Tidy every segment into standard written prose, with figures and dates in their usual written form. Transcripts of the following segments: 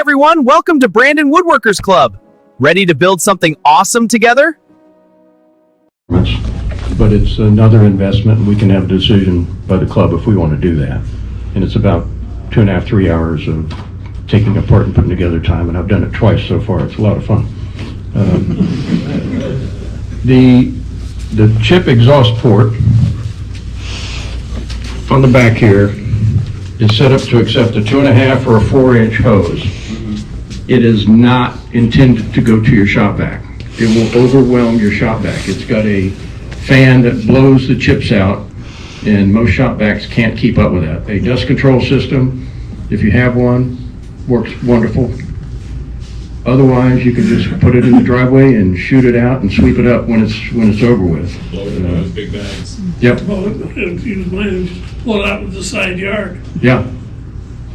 everyone, welcome to Brandon Woodworkers Club. Ready to build something awesome together? But it's another investment, and we can have a decision by the club if we want to do that. And it's about 2.5, 3 hours of taking apart and putting together time, and I've done it twice so far. It's a lot of fun. The chip exhaust port on the back here is set up to accept a 2.5 or a 4-inch hose. It is not intended to go to your shop vac. It will overwhelm your shop vac. It's got a fan that blows the chips out, and most shop vacs can't keep up with that. A dust control system, if you have one, works wonderful. Otherwise, you can just put it in the driveway and shoot it out and sweep it up when it's over with. Blow it in those big bags. Yep. Well, if you use mine, just pull it out with the side yard. Yeah.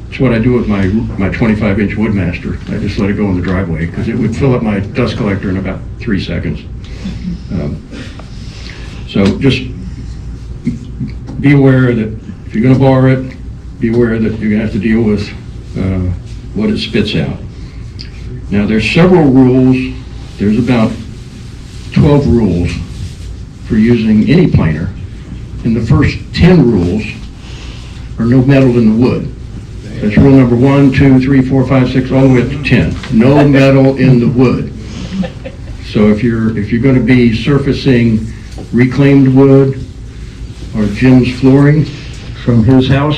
That's what I do with my 25-inch Woodmaster. I just let it go in the driveway because it would fill up my dust collector in about 3 seconds. So just be aware that if you're going to borrow it, be aware that you're going to have to deal with what it spits out. Now there's several rules. There's about 12 rules for using any planer. And the first 10 rules are no metal in the wood. That's rule number 1, 2, 3, 4, 5, 6, all the way up to 10. No metal in the wood. So if you're going to be surfacing reclaimed wood or Jim's flooring from his house,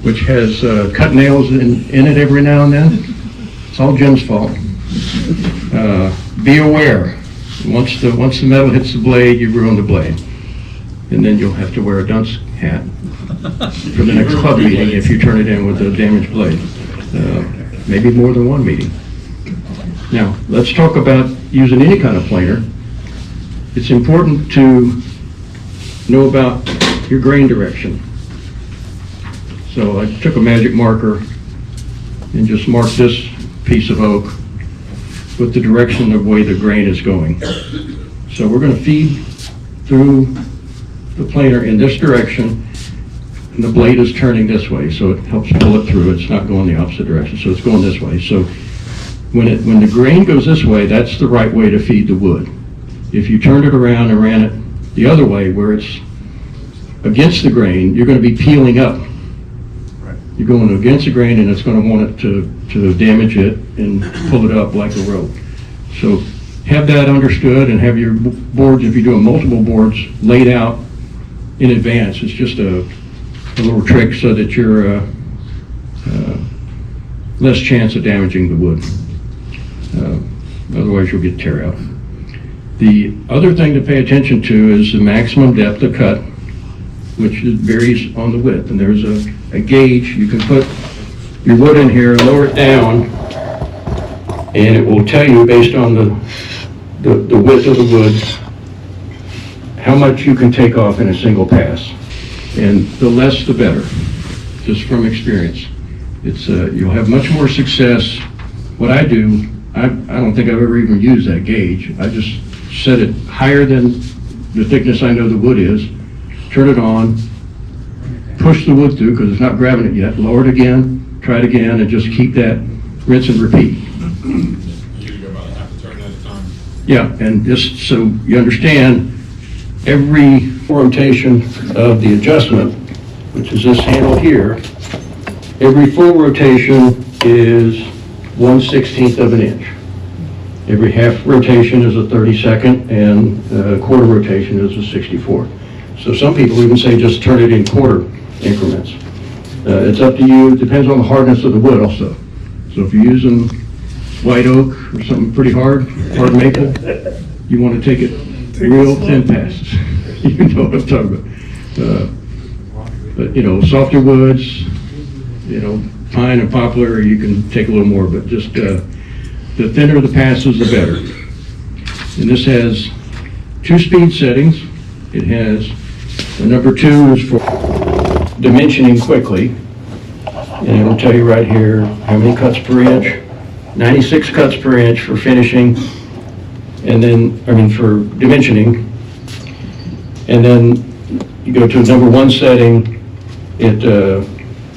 which has cut nails in it every now and then, it's all Jim's fault. Be aware. Once the metal hits the blade, you ruin the blade. And then you'll have to wear a dunce hat for the next club meeting if you turn it in with a damaged blade. Maybe more than one meeting. Now, let's talk about using any kind of planer. It's important to know about your grain direction. So I took a magic marker and just marked this piece of oak with the direction of the way the grain is going. So we're going to feed through the planer in this direction, and the blade is turning this way, so it helps pull it through. It's not going the opposite direction, so it's going this way. So when the grain goes this way, that's the right way to feed the wood. If you turned it around and ran it the other way, where it's against the grain, you're going to be peeling up. You're going against the grain, and it's going to want it to damage it and pull it up like a rope. So have that understood, and have your boards, if you're doing multiple boards, laid out in advance. It's just a little trick so that you're less chance of damaging the wood. Otherwise, you'll get tear out. The other thing to pay attention to is the maximum depth of cut, which varies on the width. And there's a gauge. You can put your wood in here, lower it down, and it will tell you based on the width of the wood how much you can take off in a single pass. And the less the better, just from experience. It's you'll have much more success. What I do, I don't think I've ever even used that gauge. I just set it higher than the thickness I know the wood is, turn it on, push the wood through because it's not grabbing it yet, lower it again, try it again, and just keep that rinse and repeat. You go about half a turn at a time. Yeah, and just so you understand, every rotation of the adjustment, which is this handle here, every full rotation is 1/16 of an inch. Every half rotation is a 32nd, and a quarter rotation is a 64. So some people even say just turn it in quarter increments. It's up to you. It depends on the hardness of the wood also. So if you're using white oak or something pretty hard maple, you want to take it real thin passes. You know what I'm talking about. But you know, softer woods, you know, pine and poplar, you can take a little more, but just the thinner the passes, the better. And this has 2 speed settings. It has the number 2 is for dimensioning quickly, and it'll tell you right here how many cuts per inch. 96 cuts per inch for finishing, and then for dimensioning. And then you go to number 1 setting, it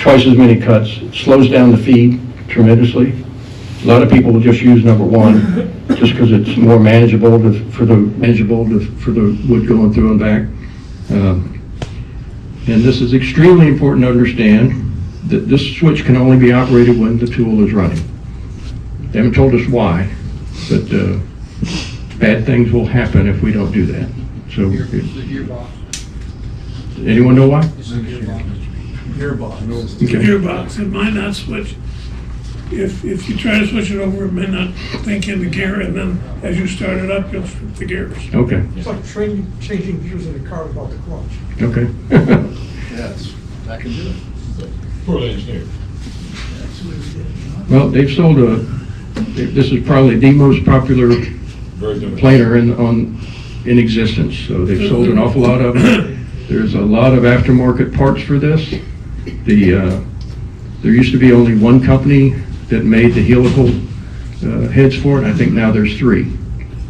twice as many cuts. It slows down the feed tremendously. A lot of people will just use number one just because it's more manageable for the wood going through and back. And this is extremely important to understand that this switch can only be operated when the tool is running. They haven't told us why, but bad things will happen if we don't do that. So, anyone know why? Gearbox. Okay. Gearbox, it might not switch. If you try to switch it over, it may not think in the gear, and then as you start it up, you'll strip the gears. Okay. It's like changing gears in a car without the clutch. Okay. Yes, that can do it. Poorly engineered. Well, they've sold this is probably the most popular Very different. planer in existence. So they've sold an awful lot of them. There's a lot of aftermarket parts for this. There used to be only one company that made the helical heads for it. I think now there's three,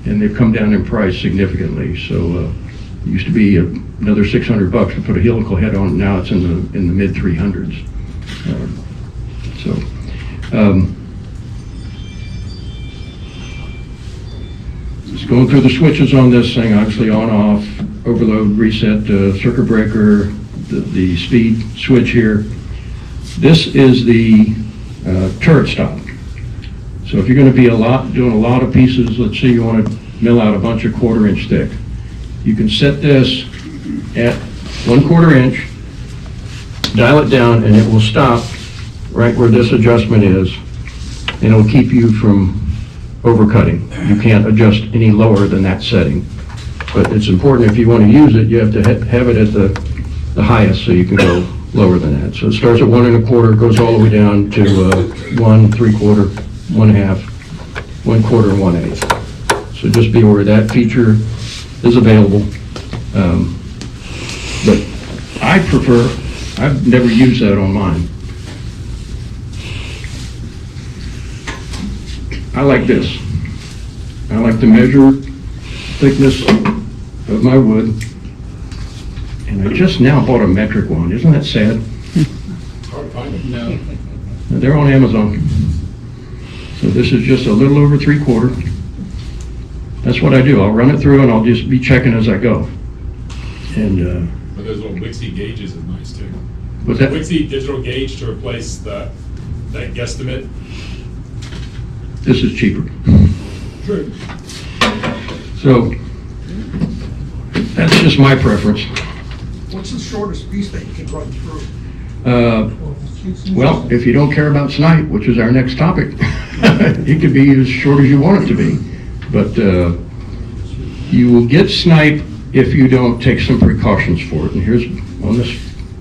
and they've come down in price significantly. So it used to be another $600 to put a helical head on. Now it's in the mid 300s. Just going through the switches on this thing, obviously on, off, overload, reset, circuit breaker, the speed switch here. This is the turret stop. So if you're going to be doing a lot of pieces, let's say you want to mill out a bunch of 1/4 inch thick, you can set this at 1/4 inch, dial it down, and it will stop right where this adjustment is, and it'll keep you from overcutting. You can't adjust any lower than that setting. But it's important, if you want to use it, you have to have it at the highest, so you can go lower than that. So it starts at 1 1/4, goes all the way down to 1 3/4, 1/2, 1/4, and 1/8. So just be aware that feature is available. But I've never used that on mine. I like this. I like to measure thickness of my wood. And I just now bought a metric one. Isn't that sad? Hard to find them. No. They're on Amazon. So this is just a little over 3/4. That's what I do. I'll run it through and I'll just be checking as I go. And But those little Wixie gauges is nice too. what's that? Wixie digital gauge to replace that guesstimate. This is cheaper. True. So that's just my preference. What's the shortest piece that you can run through? Well, if you don't care about snipe, which is our next topic, it could be as short as you want it to be. But you will get snipe if you don't take some precautions for it. And here's on this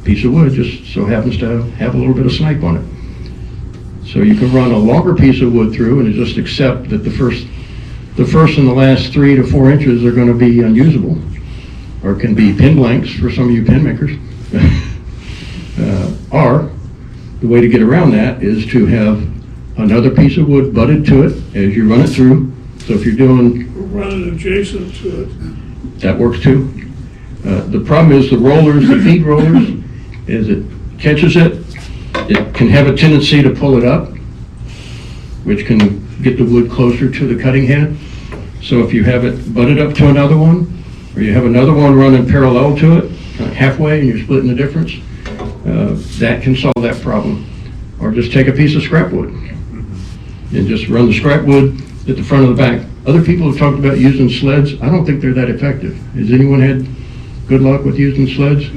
piece of wood, just so happens to have a little bit of snipe on it. So you can run a longer piece of wood through and just accept that the first and the last 3 to 4 inches are going to be unusable, or can be pin blanks for some of you pin makers. Or the way to get around that is to have another piece of wood butted to it as you run it through. So if you're doing, Run it adjacent to it. that works too. The problem is the rollers, the feed rollers, is it catches it. It can have a tendency to pull it up, which can get the wood closer to the cutting head. So if you have it butted up to another one, or you have another one running parallel to it, halfway, and you're splitting the difference, that can solve that problem. Or just take a piece of scrap wood and just run the scrap wood at the front of the back. Other people have talked about using sleds. I don't think they're that effective. Has anyone had good luck with using sleds?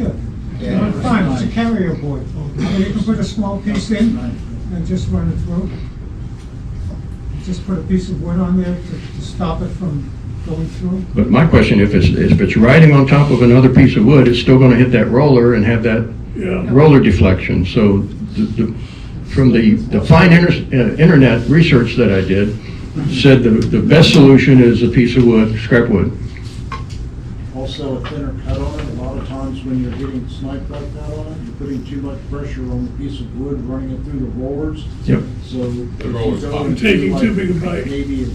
Yeah, fine, it's a carrier board. You can put a small piece in and just run it through. Just put a piece of wood on there to stop it from going through. But my question, if it's riding on top of another piece of wood, it's still going to hit that roller and have that Yeah. roller deflection. So from the fine internet research that I did, said the best solution is a piece of wood, scrap wood. Also, a thinner cut on it. A lot of times when you're getting snipe like that on it, you're putting too much pressure on the piece of wood, running it through the rollers. Yep. So if you rollers go pop. into Taking like too big a bite. maybe a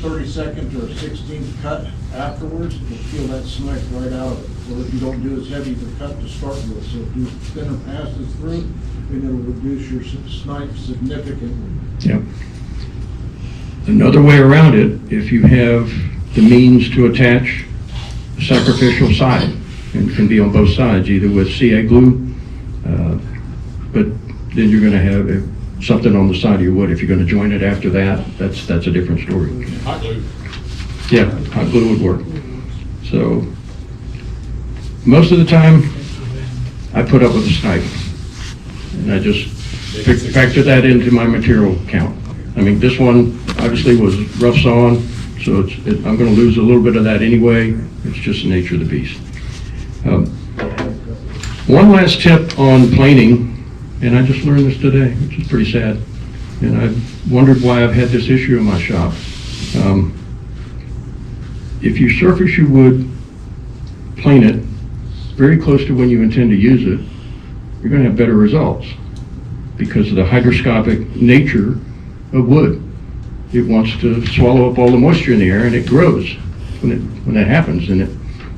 32nd or 16th cut afterwards, you'll feel that snipe right out of it. or if you don't do as heavy the cut to start with. So if you thinner passes through, then it'll reduce your snipe significantly. Yep. Another way around it, if you have the means to attach a sacrificial side, and it can be on both sides, either with CA glue, but then you're going to have something on the side of your wood. If you're going to join it after that, that's a different story. Hot glue. Yeah, hot glue would work. So most of the time, I put up with a snipe, and I just factor that into my material count. I mean, this one obviously was rough sawn, so I'm going to lose a little bit of that anyway. It's just the nature of the beast. One last tip on planing, and I just learned this today, which is pretty sad, and I've wondered why I've had this issue in my shop. If you surface your wood, plane it very close to when you intend to use it, you're going to have better results because of the hygroscopic nature of wood. It wants to swallow up all the moisture in the air, and it grows when that happens, and it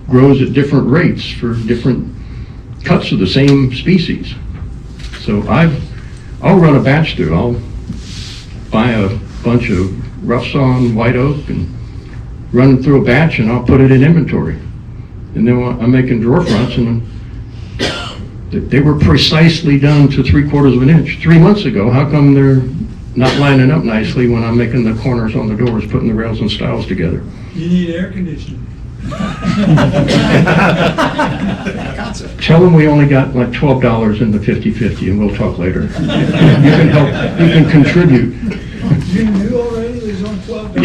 grows at different rates for different cuts of the same species. So I'll run a batch through. I'll buy a bunch of rough sawn white oak and run through a batch, and I'll put it in inventory. And then I'm making drawer fronts, and they were precisely done to 3/4 of an inch 3 months ago. How come they're not lining up nicely when I'm making the corners on the doors, putting the rails and stiles together? You need air conditioning. Tell them we only got like $12 in the 50/50, and we'll talk later. You can help, you can contribute. You knew already it was on $12?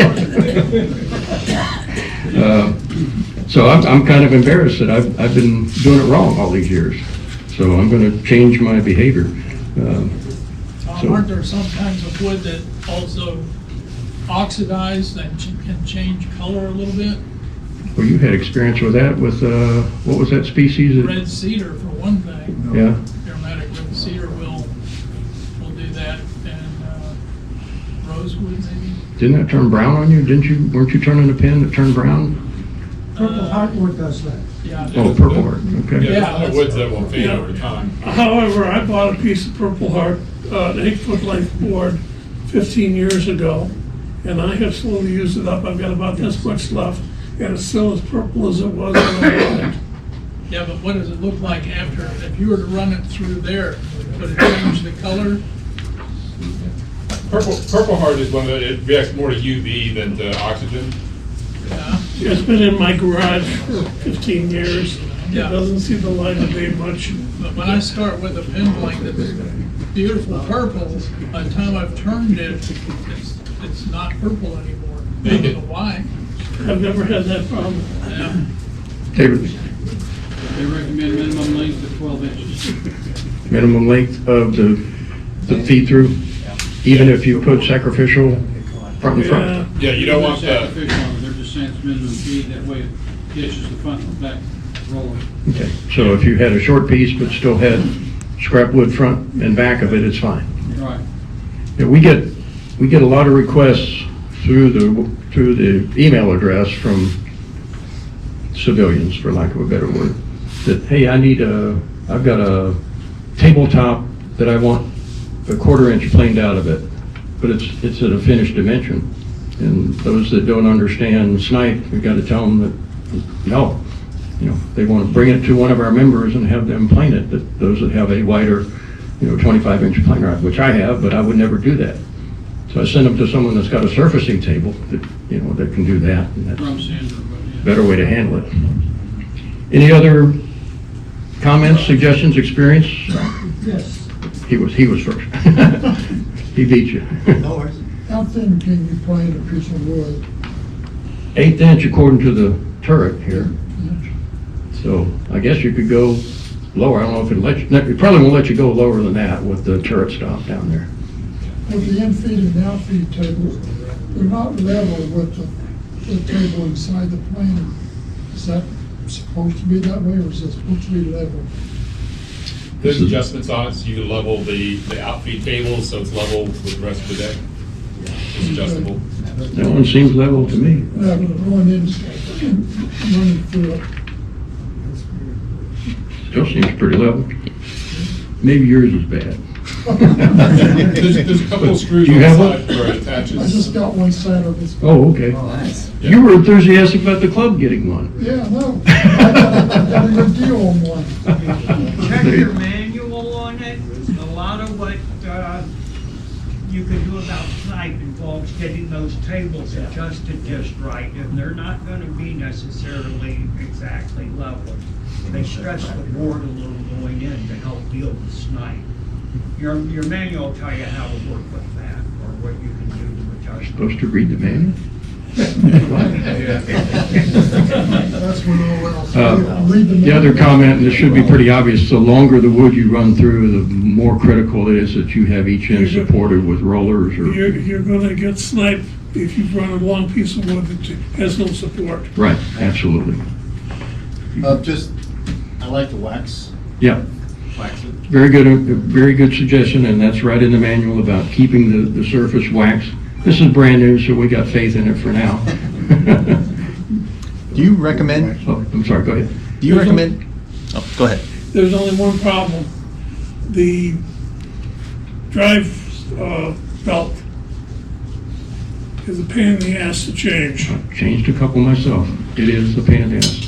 So I'm kind of embarrassed that I've been doing it wrong all these years. So I'm going to change my behavior. So- Aren't there some kinds of wood that also oxidize and can change color a little bit? Well, you had experience with that with, what was that species? Red cedar, for one thing. Yeah. Aromatic red cedar will do that, and rosewood maybe. Didn't that turn brown on you? Weren't you turning a pin that turned brown? Purple heartwood does that. Yeah. Oh, purple heart, okay. Yeah, there's a lot of woods that will fade over time. However, I bought a piece of Purple Heart, an 8-foot length board 15 years ago, and I have slowly used it up. I've got about this much left, and it's still as purple as it was when I bought it. Yeah, but what does it look like after, if you were to run it through there, would it change the color? Purple heart is one that it reacts more to UV than to oxygen. Yeah. It's been in my garage for 15 years. It Yeah. doesn't see the light of day much. But when I start with a pin blank that's beautiful purple, by the time I've turned it, it's not purple anymore. I don't know why. I've never had that problem. Yeah. David, They recommend minimum length of 12 inches. minimum length of the feed-through, even if you put sacrificial front and front? Yeah, you don't want They're the, sacrificial on it. They're just saying it's minimum feed, that way it catches the front and back rolling. Okay, so if you had a short piece but still had scrap wood front and back of it, it's fine. Right. Yeah, we get a lot of requests through the email address from civilians, for lack of a better word, that, hey, I've got a tabletop that I want a 1/4 inch planed out of it, but it's at a finished dimension. And those that don't understand snipe, we've got to tell them that, no, they want to bring it to one of our members and have them plane it, that those that have a wider, 25-inch plane rod, which I have, but I would never do that. So I send them to someone that's got a surfacing table that, that can do that. And that's Drum sander, but a yeah. better way to handle it. Any other comments, suggestions, experience? Yes. He was first. He beat you. How thin can you plane a piece of wood? 1/8 inch according to the turret here. So I guess you could go lower. I don't know if it'll let you, it probably won't let you go lower than that with the turret stop down there. With the in-feed and out-feed tables, they're not level with the table inside the plane. Is that supposed to be that way, or is it supposed to be level? there's adjustments on it, so you can level the outfeed table, so it's level with the rest of the deck. It's adjustable. That one seems level to me. Going in, running through it. Still seems pretty level. Maybe yours is bad. There's a couple of screws Do on you the have side one? where it attaches. I just got one side of this. Oh, okay. You were enthusiastic about the club getting one. Yeah, no, I got a good deal on one. Check your manual on it. A lot of what you can do about snipe involves getting those tables adjusted just right, and they're not going to be necessarily exactly level. They stretch the board a little going in to help deal with snipe. Your manual will tell you how to work with that, or what you can do to adjust it. Supposed to read the manual? That's when all else. The other comment, and this should be pretty obvious, the longer the wood you run through, the more critical it is that you have each end supported with rollers or... You're gonna get sniped if you run a long piece of wood that has no support. Right, absolutely. I like the wax. Yeah, Wax it. very good suggestion, and that's right in the manual about keeping the surface waxed. This is brand new, so we got faith in it for now. Do you recommend, Oh, I'm sorry, go ahead. do you recommend, oh, go ahead. There's only one problem. The drive belt is a pain in the ass to change. I've changed a couple myself. It is a pain in the ass.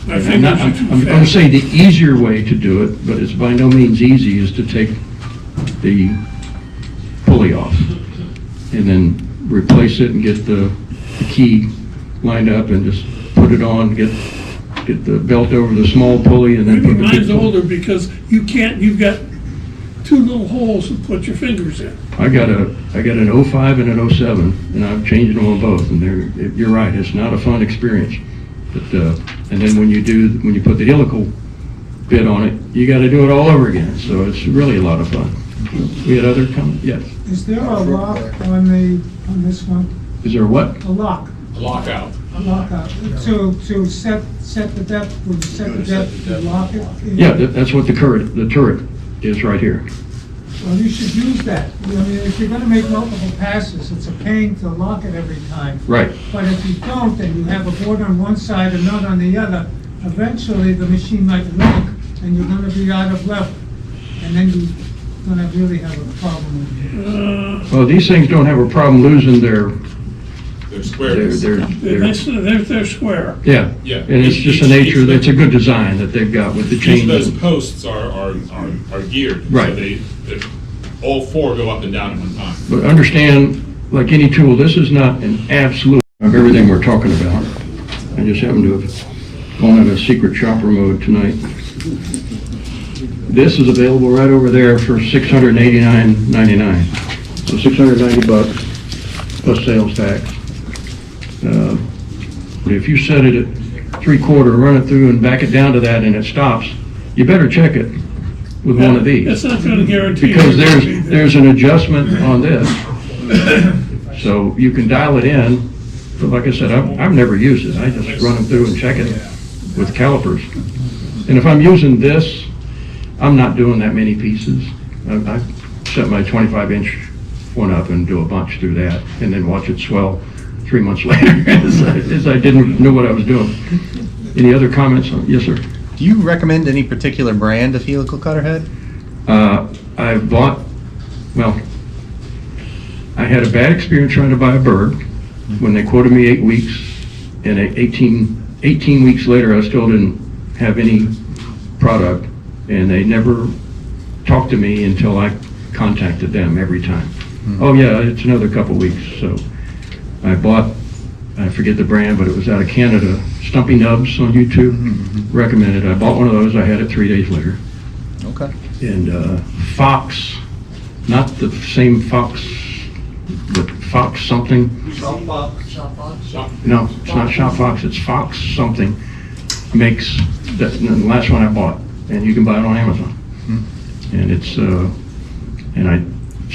My I'm fingers are too going to fast. say the easier way to do it, but it's by no means easy, is to take the pulley off and then replace it and get the key lined up and just put it on, get the belt over the small pulley and then put the Mine's big pulley. older because you've got two little holes to put your fingers in. I got an 05 and an 07, and I've changed them on both, and you're right, it's not a fun experience. But and then when you put the helical bit on it, you got to do it all over again. So it's really a lot of fun. We had other comments? Yes. Is there a lock on this one? Is there what? A lock, A lockout. a lockout, to set the depth, when you set the depth, you lock it? Yeah, that's what the turret is right here. Well, you should use that. I mean, if you're gonna make multiple passes, it's a pain to lock it every time. Right. But if you don't, and you have a board on one side and none on the other, eventually the machine might lock, and you're gonna be out of level. And then you're gonna really have a problem with it. Well, these things don't have a problem losing their They're squares. They're square. yeah. Yeah. And it's just a nature, it's a good design that they've got with the Each chain. of those posts are geared. Right. So they all four go up and down at one time. But understand, like any tool, this is not an absolute of everything we're talking about. I just happen to have gone into secret shopper mode tonight. This is available right over there for $689.99. So $690 plus sales tax. But if you set it at 3/4, run it through and back it down to that and it stops, you better check it with one of these. That's not gonna guarantee. Because it's gonna be there. there's an adjustment on this. So you can dial it in, but like I said, I've never used it. I just run them through and check it with calipers. And if I'm using this, I'm not doing that many pieces. I set my 25-inch one up and do a bunch through that, and then watch it swell 3 months later as I didn't know what I was doing. Any other comments? Yes, sir. Do you recommend any particular brand of helical cutter head? I bought, well, I had a bad experience trying to buy a Berg when they quoted me 8 weeks, and 18 weeks later, I still didn't have any product, and they never talked to me until I contacted them every time. Oh yeah, it's another couple weeks. So I bought, I forget the brand, but it was out of Canada, Stumpy Nubs on YouTube, recommended. I bought one of those, I had it 3 days later. Okay. And Fox, not the same Fox, but Fox something. Shop box. No, it's not Shop Fox, it's Fox something, makes, the last one I bought, and you can buy it on Amazon. And it's,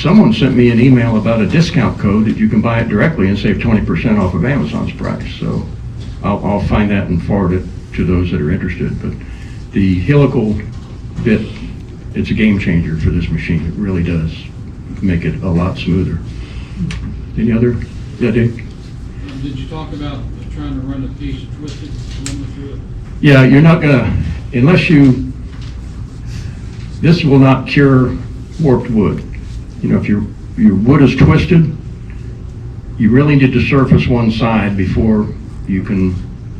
someone sent me an email about a discount code that you can buy it directly and save 20% off of Amazon's price. So I'll find that and forward it to those that are interested. But the helical bit, it's a game changer for this machine. It really does make it a lot smoother. Any other? Yeah, Dave? Did you talk about trying to run a piece twisted, run through it? Yeah, you're not gonna, unless this will not cure warped wood. You know, if your wood is twisted, you really need to surface one side before you can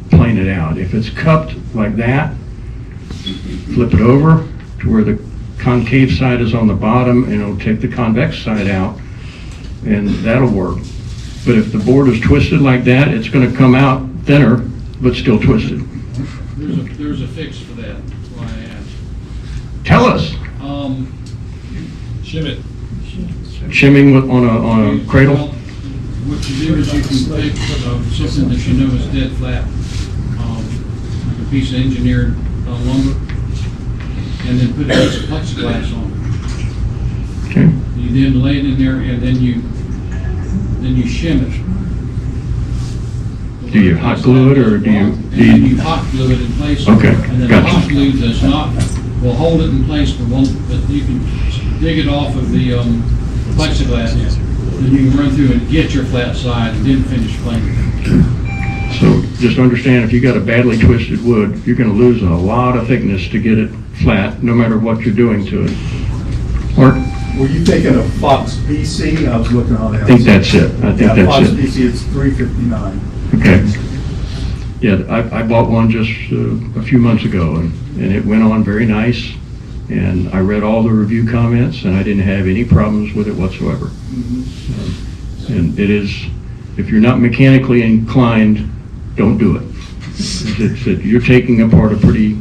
plane it out. If it's cupped like that, flip it over to where the concave side is on the bottom, and it'll take the convex side out, and that'll work. But if the board is twisted like that, it's going to come out thinner, but still twisted. There's a fix for that, that's why I asked. Tell us. Shim it. Shimming on a cradle? Well, what you do is you can take something that you know is dead flat, like a piece of engineered lumber, and then put a piece of plexiglass on it. Okay. You then lay it in there, and then you shim it. Do you hot glue it, or do you? And then you hot glue it in place. Okay, And then gotcha. the hot glue will hold it in place for one, but you can dig it off of the plexiglass, and you can run through and get your flat side and then finish planing. So just understand, if you got a badly twisted wood, you're going to lose a lot of thickness to get it flat, no matter what you're doing to it. Mark? Were you thinking of Fox PC? I was looking on that. I think that's it. I think Yeah, Fox that's it. PC, it's $359. Okay. Yeah, I bought one just a few months ago, and it went on very nice. And I read all the review comments, and I didn't have any problems with it whatsoever. And it is, if you're not mechanically inclined, don't do it. You're taking apart a pretty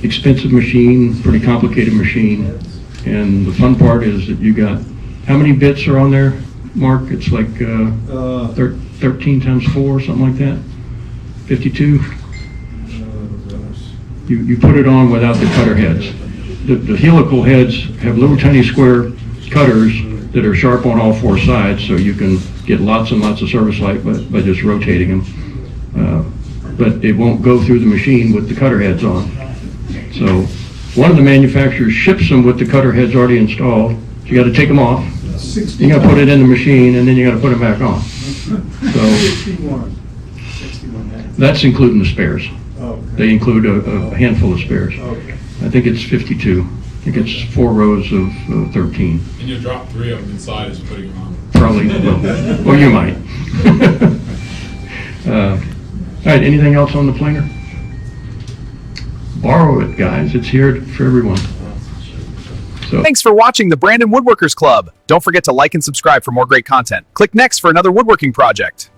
expensive machine, pretty complicated machine. And the fun part is that you got, how many bits are on there, Mark? It's like 13 times 4, something like that? 52? You put it on without the cutter heads. The helical heads have little tiny square cutters that are sharp on all 4 sides, so you can get lots and lots of service life by just rotating them. But it won't go through the machine with the cutter heads on. So one of the manufacturers ships them with the cutter heads already installed. So you got to take them off. You got to put it in the machine, and then you got to put them back on. So that's including the spares. They include a handful of spares. I think it's 52. I think it's 4 rows of 13. And you'll drop 3 of them inside as you're putting them on. Probably. Well, you might. All right. Anything else on the planer? Borrow it, guys. It's here for everyone. So. Thanks for watching the Brandon Woodworkers Club. Don't forget to like and subscribe for more great content. Click next for another woodworking project.